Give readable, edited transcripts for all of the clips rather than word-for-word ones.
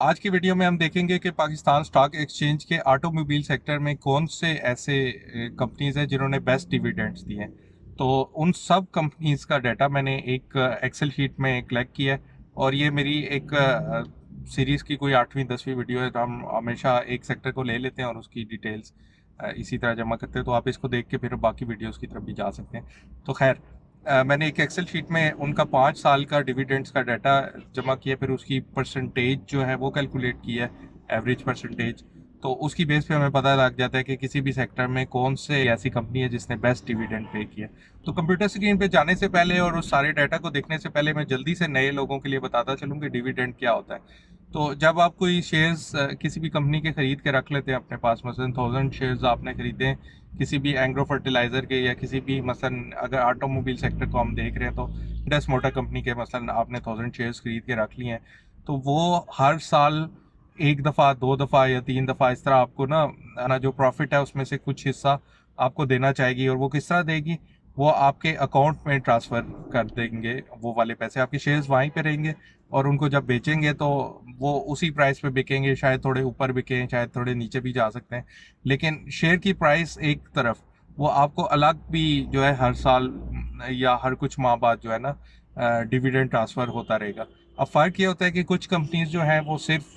आज की वीडियो में हम देखेंगे कि पाकिस्तान स्टॉक एक्सचेंज के ऑटोमोबाइल सेक्टर में कौन से ऐसे कंपनीज हैं जिन्होंने बेस्ट डिविडेंड्स दिए हैं। तो उन सब कंपनीज का डाटा मैंने एक एक्सेल शीट में कलेक्ट किया है और ये मेरी एक सीरीज़ की कोई 8वीं 10वीं वीडियो है। तो हम हमेशा एक सेक्टर को ले लेते हैं और उसकी डिटेल्स इसी तरह जमा करते हैं। तो आप इसको देख के फिर बाकी वीडियोस की तरफ भी जा सकते हैं। तो खैर, मैंने एक एक्सेल शीट में उनका 5 साल का डिविडेंड्स का डाटा जमा किया, फिर उसकी परसेंटेज जो है वो कैलकुलेट की है, एवरेज परसेंटेज। तो उसकी बेस पे हमें पता लग जाता है कि किसी भी सेक्टर में कौन से ऐसी कंपनी है जिसने बेस्ट डिविडेंड पे किया। तो कंप्यूटर स्क्रीन पे जाने से पहले और उस सारे डाटा को देखने से पहले मैं जल्दी से नए लोगों के लिए बताता चलूँ कि डिविडेंड क्या होता है। तो जब आप कोई शेयर्स किसी भी कंपनी के खरीद के रख लेते हैं अपने पास, मसलन 1000 शेयर्स आपने खरीदे हैं किसी भी एंग्रो फर्टिलाइजर के, या किसी भी मसलन अगर ऑटोमोबाइल सेक्टर को हम देख रहे हैं तो इंडस मोटर कंपनी के मसलन आपने 1000 शेयर्स खरीद के रख लिए हैं। तो वो हर साल एक दफ़ा, दो दफ़ा या तीन दफ़ा इस तरह आपको ना जो प्रॉफिट है उसमें से कुछ हिस्सा आपको देना चाहेगी। और वो किस तरह देगी, वो आपके अकाउंट में ट्रांसफ़र कर देंगे। वो वाले पैसे आपके शेयर्स वहीं पे रहेंगे और उनको जब बेचेंगे तो वो उसी प्राइस पे बिकेंगे। शायद थोड़े ऊपर बिकें, शायद थोड़े नीचे भी जा सकते हैं, लेकिन शेयर की प्राइस एक तरफ, वो आपको अलग भी जो है हर साल या हर कुछ माह बाद जो है ना डिविडेंड ट्रांसफ़र होता रहेगा। अब फ़र्क ये होता है कि कुछ कंपनीज जो हैं वो सिर्फ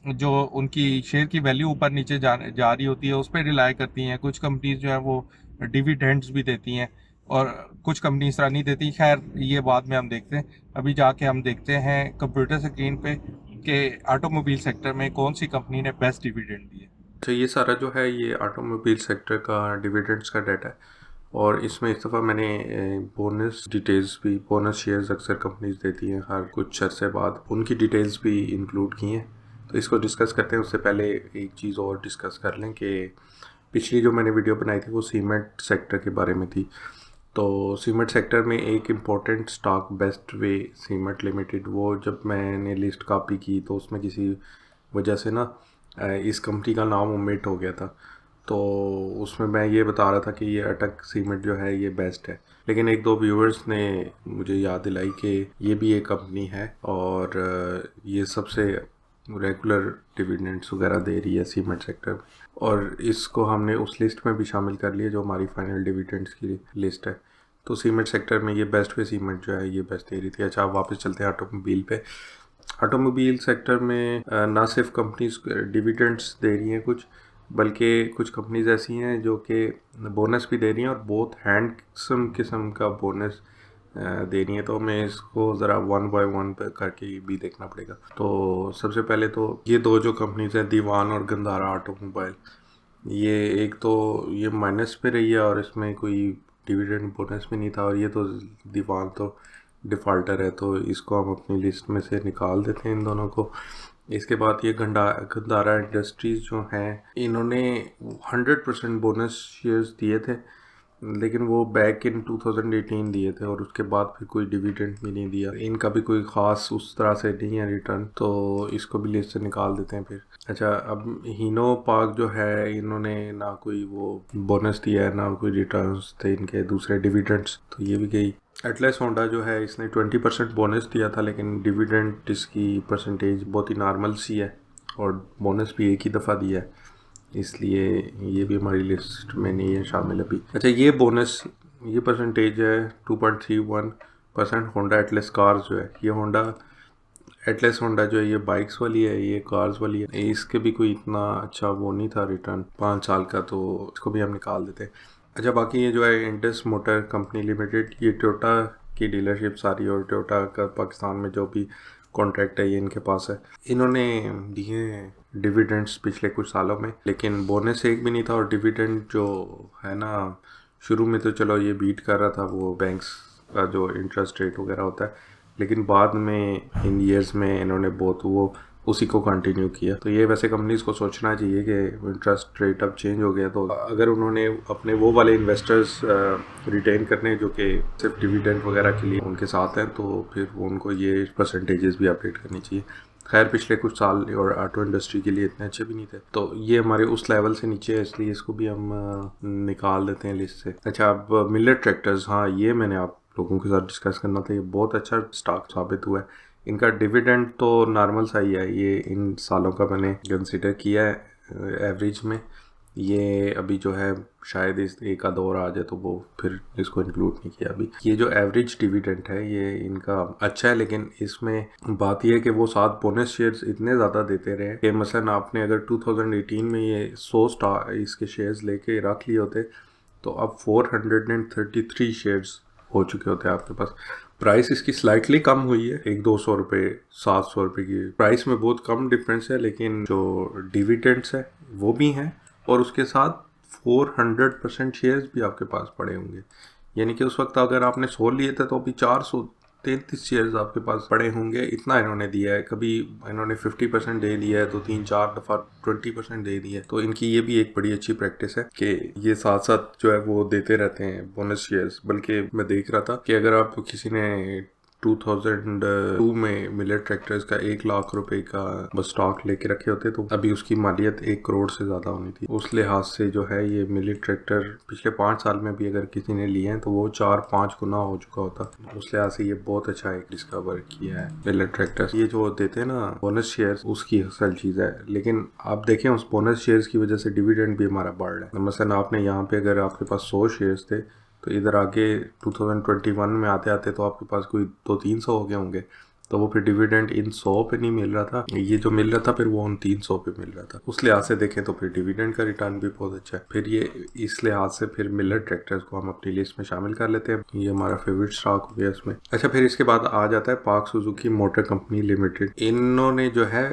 जो उनकी शेयर की वैल्यू ऊपर नीचे जा रही होती है उस पर रिलाई करती हैं। कुछ कंपनीज जो है वो डिविडेंड्स भी देती हैं और कुछ कंपनी इस तरह नहीं देती। खैर, ये बाद में हम देखते हैं। अभी जाके हम देखते हैं कंप्यूटर स्क्रीन पे कि ऑटोमोबाइल सेक्टर में कौन सी कंपनी ने बेस्ट डिविडेंड दिए। तो ये सारा जो है ये ऑटोमोबाइल सेक्टर का डिविडेंड्स का डाटा है। और इसमें इस दफ़ा मैंने बोनस डिटेल्स भी, बोनस शेयर्स अक्सर कंपनीज देती हैं हर कुछ अरसे बाद, उनकी डिटेल्स भी इंक्लूड की हैं। तो इसको डिस्कस करते हैं। उससे पहले एक चीज़ और डिस्कस कर लें कि पिछली जो मैंने वीडियो बनाई थी वो सीमेंट सेक्टर के बारे में थी। तो सीमेंट सेक्टर में एक important stock best way cement limited, वो जब मैंने लिस्ट कॉपी की तो उसमें किसी वजह से ना इस कंपनी का नाम ओमिट हो गया था। तो उसमें मैं ये बता रहा था कि ये अटक सीमेंट जो है ये बेस्ट है, लेकिन एक दो व्यूअर्स ने मुझे याद दिलाई कि ये भी एक कंपनी है और ये सबसे रेगुलर डिविडेंड्स वगैरह दे रही है सीमेंट सेक्टर में, और इसको हमने उस लिस्ट में भी शामिल कर लिया जो हमारी फाइनल डिविडेंड्स की लिस्ट है। तो सीमेंट सेक्टर में ये बेस्ट वे सीमेंट जो है ये बेस्ट दे रही थी। अच्छा, आप वापस चलते हैं ऑटोमोबाइल पे। ऑटोमोबाइल सेक्टर में ना सिर्फ कंपनीज डिविडेंड्स दे रही हैं कुछ, बल्कि कुछ कंपनीज ऐसी हैं जो कि बोनस भी दे रही हैं और बहुत हैंडसम किस्म का बोनस दे रही हैं। तो हमें इसको ज़रा वन बाय वन करके भी देखना पड़ेगा। तो सबसे पहले तो ये दो जो कंपनीज हैं, दीवान और गंधारा ऑटोमोबाइल, ये एक तो ये माइनस पे रही है और इसमें कोई डिविडेंड बोनस भी नहीं था, और ये तो दीवान तो डिफ़ॉल्टर है, तो इसको हम अपनी लिस्ट में से निकाल देते हैं इन दोनों को। इसके बाद ये गंडारा इंडस्ट्रीज़ जो हैं, इन्होंने 100% बोनस शेयर्स दिए थे, लेकिन वो बैक इन 2018 दिए थे और उसके बाद फिर कोई डिविडेंड भी नहीं दिया। इनका भी कोई ख़ास उस तरह से नहीं है रिटर्न, तो इसको भी लिस्ट से निकाल देते हैं फिर। अच्छा, अब हीनो पार्क जो है, इन्होंने ना कोई वो बोनस दिया है ना कोई रिटर्न्स थे इनके दूसरे डिविडेंड्स, तो ये भी गई। एटलस होंडा जो है, इसने 20% बोनस दिया था, लेकिन डिविडेंड इसकी परसेंटेज बहुत ही नॉर्मल सी है और बोनस भी एक ही दफ़ा दिया है, इसलिए ये भी हमारी लिस्ट में नहीं है शामिल अभी। अच्छा, ये बोनस, ये परसेंटेज है 2.31%। होंडा एटलस कार्स जो है, ये होंडा एटलस होंडा जो है ये बाइक्स वाली है, ये कार्स वाली है। इसके भी कोई इतना अच्छा वो नहीं था रिटर्न 5 साल का, तो इसको भी हम निकाल देते हैं। अच्छा, बाकी ये जो है इंडस मोटर कंपनी लिमिटेड, ये टोयोटा की डीलरशिप सारी, और टोयोटा का पाकिस्तान में जो भी कॉन्ट्रैक्ट है ये इनके पास है। इन्होंने दिए डिविडेंड्स पिछले कुछ सालों में, लेकिन बोनस एक भी नहीं था। और डिविडेंड जो है ना, शुरू में तो चलो ये बीट कर रहा था वो बैंक्स का जो इंटरेस्ट रेट वगैरह होता है, लेकिन बाद में इन ईयर्स में इन्होंने बहुत वो उसी को कंटिन्यू किया। तो ये वैसे कंपनीज को सोचना चाहिए कि इंटरेस्ट रेट अब चेंज हो गया, तो अगर उन्होंने अपने वो वाले इन्वेस्टर्स रिटेन करने जो कि सिर्फ डिविडेंड वगैरह के लिए उनके साथ हैं, तो फिर उनको ये परसेंटेजेस भी अपडेट करनी चाहिए। खैर, पिछले कुछ साल और ऑटो इंडस्ट्री के लिए इतने अच्छे भी नहीं थे, तो ये हमारे उस लेवल से नीचे है, इसलिए इसको भी हम निकाल देते हैं लिस्ट से। अच्छा, अब मिलर ट्रैक्टर्स, हाँ ये मैंने आप लोगों के साथ डिस्कस करना था। ये बहुत अच्छा स्टॉक साबित हुआ है। इनका डिविडेंड तो नॉर्मल सा ही है, ये इन सालों का मैंने कंसिडर किया है एवरेज में। ये अभी जो है शायद इस एक आध और आ जाए तो वो फिर इसको इंक्लूड नहीं किया अभी। ये जो एवरेज डिविडेंड है ये इनका अच्छा है, लेकिन इसमें बात ये है कि वो साथ बोनस शेयर्स इतने ज़्यादा देते रहे कि मसलन आपने अगर 2018 में ये 100 स्टार इसके शेयर्स लेके रख लिए होते तो अब 433 शेयर्स हो चुके होते हैं आपके पास। प्राइस इसकी स्लाइटली कम हुई है, 100-200 रुपये, 700 रुपये की प्राइस में बहुत कम डिफरेंस है, लेकिन जो डिविडेंड्स है वो भी हैं और उसके साथ 400% शेयर्स भी आपके पास पड़े होंगे। यानी कि उस वक्त अगर आपने 100 लिए थे तो अभी 433 शेयर्स आपके पास पड़े होंगे। इतना इन्होंने दिया है, कभी इन्होंने 50% दे दिया है तो 3-4 दफ़ा 20% दे दिया है। तो इनकी ये भी एक बड़ी अच्छी प्रैक्टिस है कि ये साथ साथ जो है वो देते रहते हैं बोनस शेयर्स। बल्कि मैं देख रहा था कि अगर आप किसी ने 2002 में मिलेट ट्रैक्टर्स का 1 लाख रुपए का बस स्टॉक लेके रखे होते तो अभी उसकी मालियत 1 करोड़ से ज़्यादा होनी थी। उस लिहाज से जो है ये मिलेट ट्रैक्टर पिछले 5 साल में भी अगर किसी ने लिए हैं तो वो 4-5 गुना हो चुका होता। उस लिहाज से ये बहुत अच्छा एक डिस्कवर किया है मिलेट ट्रैक्टर्स। ये जो देते हैं ना बोनस शेयर्स, उसकी असल चीज़ है, लेकिन आप देखें उस बोनस शेयर्स की वजह से डिविडेंड भी हमारा बढ़ रहा है। मसलन आपने यहाँ पे अगर आपके पास 100 शेयर्स थे तो इधर आगे 2021 में आते आते तो आपके पास कोई 200-300 हो गए होंगे, तो वो फिर डिविडेंड इन 100 पे नहीं मिल रहा था, ये जो मिल रहा था फिर वो उन 300 पे मिल रहा था। उस लिहाज से देखें तो फिर डिविडेंड का रिटर्न भी बहुत अच्छा है। फिर ये इस लिहाज से फिर मिलर ट्रैक्टर्स को हम अपनी लिस्ट में शामिल कर लेते हैं, ये हमारा फेवरेट स्टॉक हो गया इसमें। अच्छा, फिर इसके बाद आ जाता है park Suzuki motor company limited. इन्होंने जो है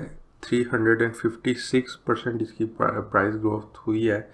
356% इसकी प्राइस ग्रोथ हुई है,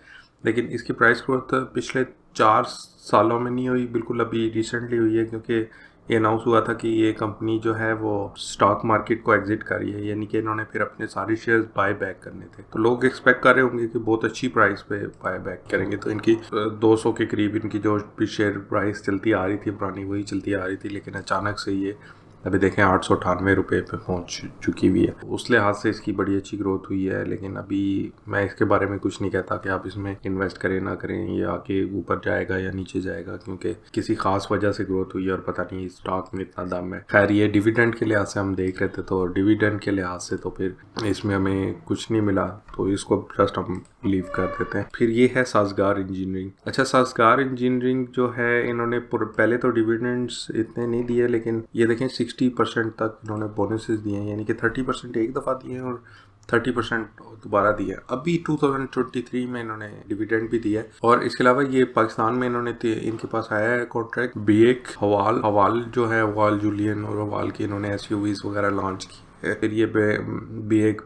लेकिन इसकी प्राइस ग्रोथ पिछले 4 सालों में नहीं हुई, बिल्कुल अभी रिसेंटली हुई है, क्योंकि ये अनाउंस हुआ था कि ये कंपनी जो है वो स्टॉक मार्केट को एग्जिट कर रही है, यानी कि इन्होंने फिर अपने सारे शेयर्स बाय बैक करने थे। तो लोग एक्सपेक्ट कर रहे होंगे कि बहुत अच्छी प्राइस पे बाय बैक करेंगे, तो इनकी 200 के करीब इनकी जो भी शेयर प्राइस चलती आ रही थी पुरानी वही चलती आ रही थी, लेकिन अचानक से ये अभी देखें 898 रुपये पे पहुंच चुकी हुई है। उस लिहाज से इसकी बड़ी अच्छी ग्रोथ हुई है, लेकिन अभी मैं इसके बारे में कुछ नहीं कहता कि आप इसमें इन्वेस्ट करें ना करें, ये आके ऊपर जाएगा या नीचे जाएगा, क्योंकि किसी खास वजह से ग्रोथ हुई है और पता नहीं स्टॉक में इतना दाम है। खैर, ये डिविडेंड के लिहाज से हम देख रहे थे, तो डिविडेंड के लिहाज से तो फिर इसमें हमें कुछ नहीं मिला, तो इसको जस्ट हम लीव कर देते हैं। फिर ये है साजगार इंजीनियरिंग। अच्छा, साजगार इंजीनियरिंग जो है इन्होंने पहले तो डिविडेंड्स इतने नहीं दिए, लेकिन ये देखें 60% तक इन्होंने बोनसेस दिए हैं, यानी कि 30% एक दफ़ा दिए हैं और 30% दोबारा दिया है। अभी 2023 में इन्होंने डिविडेंड भी दिया है। और इसके अलावा ये पाकिस्तान में इन्होंने इनके पास आया है कॉन्ट्रैक्ट बीएक हवाल जो है, हवाल जूलियन और हवाल की इन्होंने SUVs वगैरह लॉन्च की है। फिर ये बीएक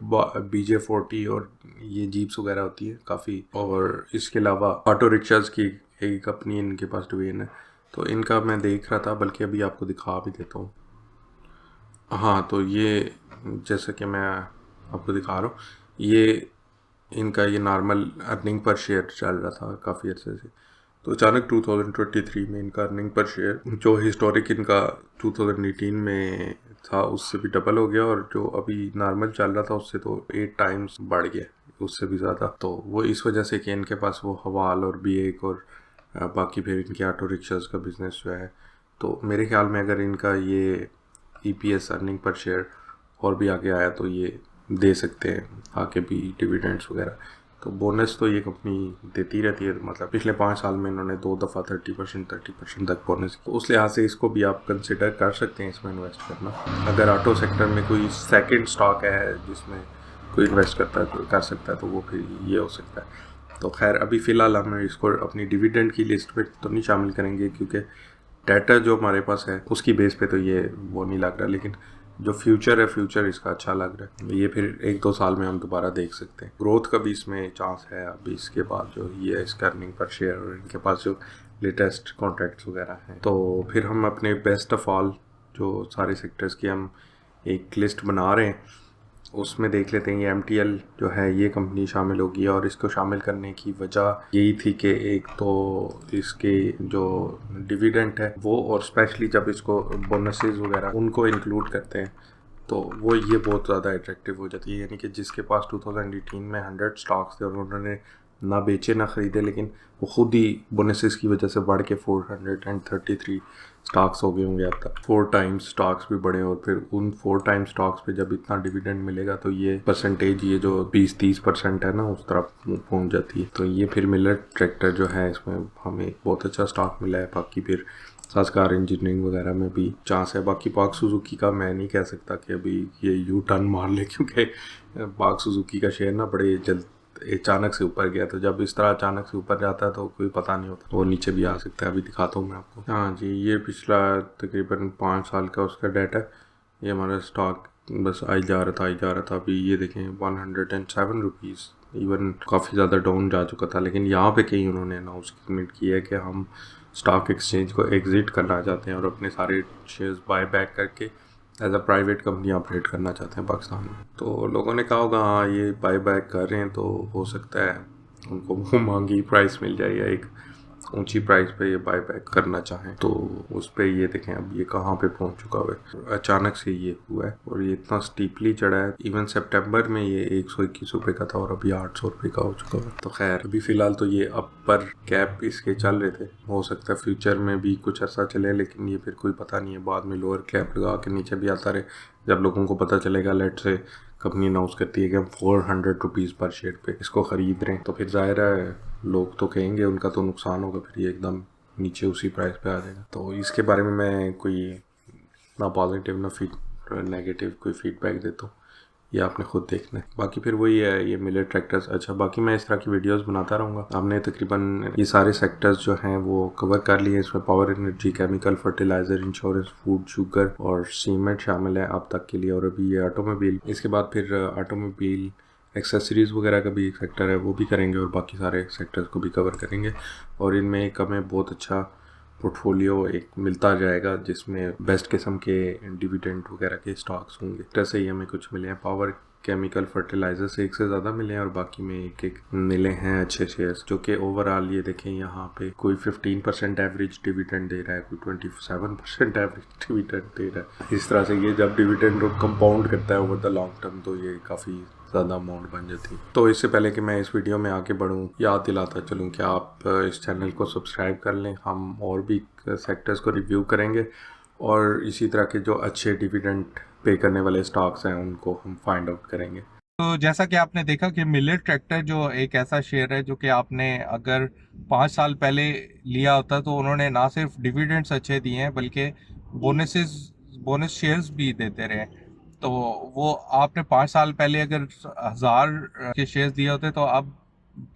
BJ40 और ये जीप्स वगैरह होती है काफ़ी। और इसके अलावा ऑटो रिक्शाज की एक अपनी इनके पास डिवीजन है, तो इनका मैं देख रहा था, बल्कि अभी आपको दिखा भी देता हूँ। हाँ, तो ये जैसे कि मैं आपको दिखा रहा हूँ, ये इनका ये नॉर्मल अर्निंग पर शेयर चल रहा था काफ़ी अर्से से, तो अचानक 2023 में इनका अर्निंग पर शेयर जो हिस्टोरिक इनका 2018 में था उससे भी डबल हो गया, और जो अभी नॉर्मल चल रहा था उससे तो 8 टाइम्स बढ़ गया, उससे भी ज़्यादा। तो वो इस वजह से कि इनके पास वो हवाल और बीएक और बाकी फिर इनके ऑटो रिक्शाज का बिजनेस जो है, तो मेरे ख्याल में अगर इनका ये EPS अर्निंग पर शेयर और भी आगे आया तो ये दे सकते हैं आगे भी डिविडेंड्स वगैरह। तो बोनस तो ये कंपनी देती रहती है, मतलब पिछले 5 साल में इन्होंने 2 दफ़ा 30% तक बोनस, तो उस लिहाज से इसको भी आप कंसिडर कर सकते हैं इसमें इन्वेस्ट करना। अगर ऑटो सेक्टर में कोई सेकंड स्टॉक है जिसमें कोई इन्वेस्ट करता है तो कर सकता है, तो वो फिर ये हो सकता है। तो खैर, अभी फ़िलहाल हम इसको अपनी डिविडेंड की लिस्ट में तो नहीं शामिल करेंगे, क्योंकि डाटा जो हमारे पास है उसकी बेस पे तो ये वो नहीं लग रहा, लेकिन जो फ्यूचर है फ्यूचर इसका अच्छा लग रहा है। ये फिर 1-2 साल में हम दोबारा देख सकते हैं, ग्रोथ का भी इसमें चांस है। अभी इसके बाद जो ये इसका अर्निंग पर शेयर और इनके पास जो लेटेस्ट कॉन्ट्रैक्ट्स वगैरह हैं, तो फिर हम अपने बेस्ट ऑफ ऑल जो सारे सेक्टर्स की हम एक लिस्ट बना रहे हैं उसमें देख लेते हैं। ये MTL जो है ये कंपनी शामिल होगी, और इसको शामिल करने की वजह यही थी कि एक तो इसके जो डिविडेंड है वो, और स्पेशली जब इसको बोनसेस वगैरह उनको इंक्लूड करते हैं तो वो ये बहुत ज़्यादा अट्रैक्टिव हो जाती है। यानी कि जिसके पास 2018 में 100 स्टॉक्स थे और उन्होंने ना बेचे ना ख़रीदे, लेकिन वो खुद ही बोनसेस की वजह से बढ़ के 433 स्टॉक्स हो गए होंगे अब तक। 4 टाइम्स स्टॉक्स भी बढ़े, और फिर उन 4 टाइम्स स्टॉक्स पे जब इतना डिविडेंड मिलेगा तो ये परसेंटेज, ये जो 20-30% है ना, उस तरफ पहुंच जाती है। तो ये फिर मिलर ट्रैक्टर जो है, इसमें हमें बहुत अच्छा स्टॉक मिला है। बाकी फिर साजकार इंजीनियरिंग वगैरह में भी चांस है। बाकी पाक सुजुकी का मैं नहीं कह सकता कि अभी ये यू टर्न मार ले, क्योंकि पाक सुजुकी का शेयर ना बड़े जल्द अचानक से ऊपर गया। तो जब इस तरह अचानक से ऊपर जाता है तो कोई पता नहीं होता, वो नीचे भी आ सकता है। अभी दिखाता हूँ मैं आपको। हाँ जी, ये पिछला तकरीबन 5 साल का उसका डाटा है। ये हमारा स्टॉक बस आई जा रहा था। अभी ये देखें 107 रुपीज़, इवन काफ़ी ज़्यादा डाउन जा चुका था। लेकिन यहाँ पे कहीं उन्होंने अनाउंसमेंट किया है कि हम स्टॉक एक्सचेंज को एग्ज़िट करना चाहते हैं और अपने सारे शेयर्स बाय बैक करके as a private company operate करना चाहते हैं पाकिस्तान में। तो लोगों ने कहा होगा हाँ ये बाय बैक कर रहे हैं तो हो सकता है उनको मुँह मांगी प्राइस मिल जाए या एक ऊंची प्राइस पे ये बाय बैक करना चाहें। तो उस पर ये देखें अब ये कहाँ पे पहुंच चुका है। अचानक से ये हुआ है और ये इतना स्टीपली चढ़ा है। इवन सितंबर में ये 121 रुपये का था और अभी 800 रुपये का हो चुका है। तो खैर अभी फ़िलहाल तो ये अपर कैप इसके चल रहे थे। हो सकता है फ्यूचर में भी कुछ अर्सा चले, लेकिन ये फिर कोई पता नहीं है। बाद में लोअर कैप लगा के नीचे भी आता रहे। जब लोगों को पता चलेगा, लेट से कंपनी अनाउंस करती है कि हम 400 रुपीज़ पर शेयर पे इसको ख़रीद रहे हैं, तो फिर जाहिर है लोग तो कहेंगे, उनका तो नुकसान होगा। फिर ये एकदम नीचे उसी प्राइस पे आ जाएगा। तो इसके बारे में मैं कोई ना पॉजिटिव ना नेगेटिव कोई फीडबैक देता हूँ, ये आपने खुद देखना है। बाकी फिर वही है ये मिलर ट्रैक्टर्स। अच्छा, बाकी मैं इस तरह की वीडियोस बनाता रहूँगा। हमने तकरीबन ये सारे सेक्टर्स जो हैं वो कवर कर लिए। इसमें power, energy, chemical, fertiliser, insurance, food, sugar और सीमेंट शामिल है अब तक के लिए। और अभी ये ऑटोमोबाइल, इसके बाद फिर ऑटोमोबाइल एक्सेसरीज़ वगैरह का भी एक सेक्टर है, वो भी करेंगे और बाकी सारे सेक्टर्स को भी कवर करेंगे। और इनमें एक हमें बहुत अच्छा पोर्टफोलियो एक मिलता जाएगा जिसमें बेस्ट किस्म के डिविडेंड वगैरह के स्टॉक्स होंगे। जैसे ही हमें कुछ मिले हैं पावर, केमिकल, फर्टिलाइज़र से एक से ज़्यादा मिले हैं और बाकी में एक एक मिले हैं अच्छे शेयर्स, जो कि ओवरऑल ये देखें यहाँ पे कोई 15% एवरेज डिविडेंड दे रहा है, कोई 27% एवरेज डिविडेंड दे रहा है। इस तरह से ये जब डिविडेंड कंपाउंड करता है ओवर द लॉन्ग टर्म तो ये काफ़ी ज़्यादा अमाउंट बन जाती है। तो इससे पहले कि मैं इस वीडियो में आगे बढ़ूँ, याद दिलाता चलूँ कि आप इस चैनल को सब्सक्राइब कर लें। हम और भी सेक्टर्स को रिव्यू करेंगे और इसी तरह के जो अच्छे डिविडेंड पे करने वाले स्टॉक्स हैं उनको हम फाइंड आउट करेंगे। तो जैसा कि आपने देखा कि मिलर ट्रैक्टर जो एक ऐसा शेयर है जो कि आपने अगर 5 साल पहले लिया होता तो उन्होंने ना सिर्फ डिविडेंड्स अच्छे दिए हैं बल्कि बोनस शेयर्स भी देते रहे। तो वो आपने 5 साल पहले अगर 1000 के शेयर्स दिए होते तो अब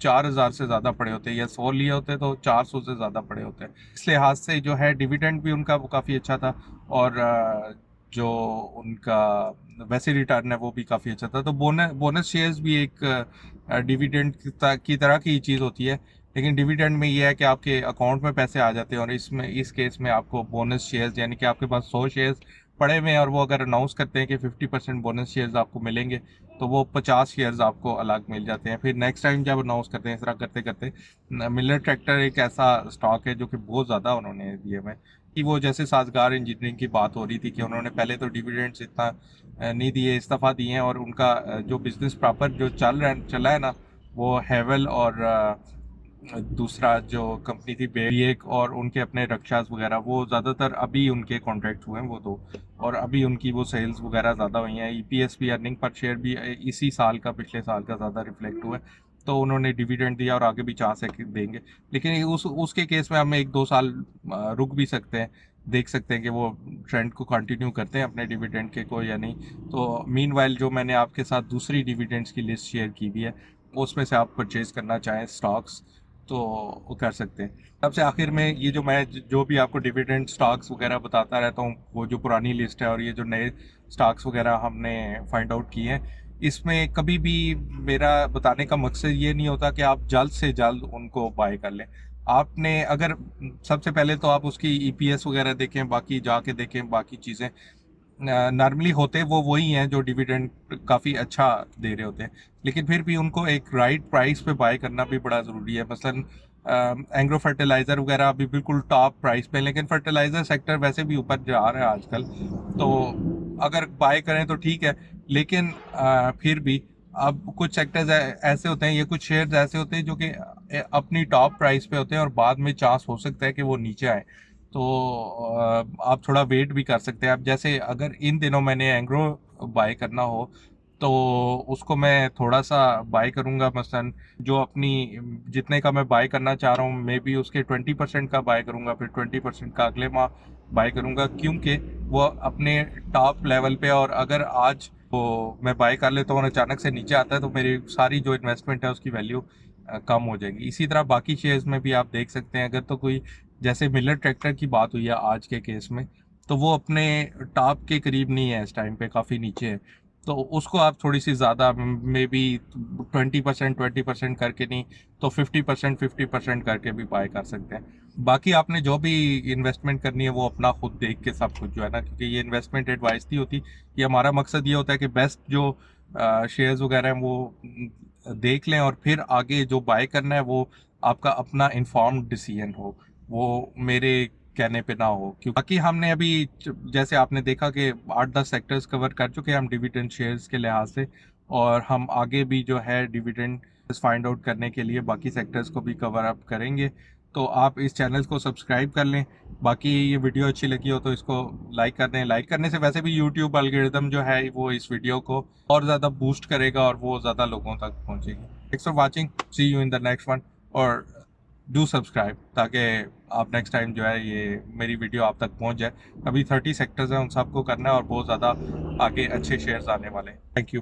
4000 से ज़्यादा पड़े होते, या 100 लिए होते तो 400 से ज़्यादा पड़े होते। इस लिहाज से जो है डिविडेंड भी उनका वो काफ़ी अच्छा था और जो उनका वैसे रिटर्न है वो भी काफ़ी अच्छा था। तो बोनस शेयर्स भी एक डिविडेंड की तरह की चीज़ होती है, लेकिन डिविडेंड में ये है कि आपके अकाउंट में पैसे आ जाते हैं और इस केस में आपको बोनस शेयर्स, यानी कि आपके पास 100 शेयर्स पड़े हुए हैं और वो अगर अनाउंस करते हैं कि 50% बोनस शेयर्स आपको मिलेंगे तो वो 50 शेयर्स आपको अलग मिल जाते हैं। फिर नेक्स्ट टाइम जब अनाउंस करते हैं, इस तरह करते करते मिलर ट्रैक्टर एक ऐसा स्टॉक है जो कि बहुत ज़्यादा उन्होंने दिए हुए कि वो जैसे साजगार इंजीनियरिंग की बात हो रही थी कि उन्होंने पहले तो डिविडेंड्स इतना नहीं दिए, इस दफ़ा दिए हैं। और उनका जो बिज़नेस प्रॉपर जो चला है ना, वो हेवल और दूसरा जो कंपनी थी बेरिएक और उनके अपने रक्षास वगैरह, वो ज़्यादातर अभी उनके कॉन्ट्रैक्ट हुए हैं वो दो, और अभी उनकी वो सेल्स वगैरह ज़्यादा हुई हैं। ईपीएस भी, अर्निंग पर शेयर भी इसी साल का, पिछले साल का ज़्यादा रिफ्लेक्ट हुआ है। तो उन्होंने डिविडेंड दिया और आगे भी चांस है कि देंगे, लेकिन उसके केस में हम 1-2 साल रुक भी सकते हैं, देख सकते हैं कि वो ट्रेंड को कंटिन्यू करते हैं अपने डिविडेंड के को या नहीं। तो मीनवाइल जो मैंने आपके साथ दूसरी डिविडेंड्स की लिस्ट शेयर की हुई है, उसमें से आप परचेज़ करना चाहें स्टॉक्स तो वो कर सकते हैं। सबसे आखिर में ये जो मैं जो भी आपको डिविडेंड स्टॉक्स वगैरह बताता रहता हूँ, वो जो पुरानी लिस्ट है और ये जो नए स्टॉक्स वगैरह हमने फाइंड आउट किए हैं, इसमें कभी भी मेरा बताने का मकसद ये नहीं होता कि आप जल्द से जल्द उनको बाय कर लें। आपने अगर सबसे पहले तो आप उसकी ईपीएस वगैरह देखें, बाकी जाके देखें बाकी चीज़ें, नॉर्मली होते वो वही हैं जो डिविडेंड काफ़ी अच्छा दे रहे होते हैं, लेकिन फिर भी उनको एक राइट प्राइस पे बाय करना भी बड़ा ज़रूरी है। मसलन एग्रो फर्टिलाइज़र वगैरह अभी बिल्कुल टॉप प्राइस पे, लेकिन फर्टिलाइज़र सेक्टर वैसे भी ऊपर जा रहा है आजकल, तो अगर बाय करें तो ठीक है, लेकिन फिर भी अब कुछ सेक्टर्स ऐसे होते हैं, ये कुछ शेयर्स ऐसे होते हैं जो कि अपनी टॉप प्राइस पे होते हैं और बाद में चांस हो सकता है कि वो नीचे आए, तो आप थोड़ा वेट भी कर सकते हैं। अब जैसे अगर इन दिनों मैंने एंग्रो बाय करना हो तो उसको मैं थोड़ा सा बाय करूंगा, मसलन जो अपनी जितने का मैं बाय करना चाह रहा हूँ मे बी उसके 20% का बाय करूंगा, फिर 20% का अगले माह बाय करूंगा, क्योंकि वो अपने टॉप लेवल पे, और अगर आज वो मैं बाय कर लेता हूँ और अचानक से नीचे आता है तो मेरी सारी जो इन्वेस्टमेंट है उसकी वैल्यू कम हो जाएगी। इसी तरह बाकी शेयर्स में भी आप देख सकते हैं, अगर तो कोई जैसे मिलर ट्रैक्टर की बात हुई है आज के केस में, तो वो अपने टॉप के करीब नहीं है, इस टाइम पे काफ़ी नीचे है, तो उसको आप थोड़ी सी ज़्यादा मे बी 20% करके नहीं तो 50% करके भी बाय कर सकते हैं। बाकी आपने जो भी इन्वेस्टमेंट करनी है वो अपना खुद देख के सब कुछ जो है ना, क्योंकि ये इन्वेस्टमेंट एडवाइस नहीं होती, ये हमारा मकसद ये होता है कि बेस्ट जो शेयर्स वगैरह हैं वो देख लें और फिर आगे जो बाय करना है वो आपका अपना इन्फॉर्म्ड डिसीजन हो, वो मेरे कहने पे ना हो। क्योंकि बाकी हमने अभी जैसे आपने देखा कि 8-10 सेक्टर्स कवर कर चुके हैं हम डिविडेंड शेयर्स के लिहाज से, और हम आगे भी जो है डिविडेंड फाइंड आउट करने के लिए बाकी सेक्टर्स को भी कवर अप करेंगे। तो आप इस चैनल को सब्सक्राइब कर लें। बाकी ये वीडियो अच्छी लगी हो तो इसको लाइक कर दें। लाइक करने से वैसे भी यूट्यूब एल्गोरिदम जो है वो इस वीडियो को और ज़्यादा बूस्ट करेगा और वो ज़्यादा लोगों तक पहुँचेगी। Thanks for watching, see you in the next one, और डू सब्सक्राइब ताकि आप नेक्स्ट टाइम जो है ये मेरी वीडियो आप तक पहुंच जाए। अभी 30 सेक्टर्स हैं, उन सबको करना है और बहुत ज़्यादा आगे अच्छे शेयर्स आने वाले हैं। Thank you.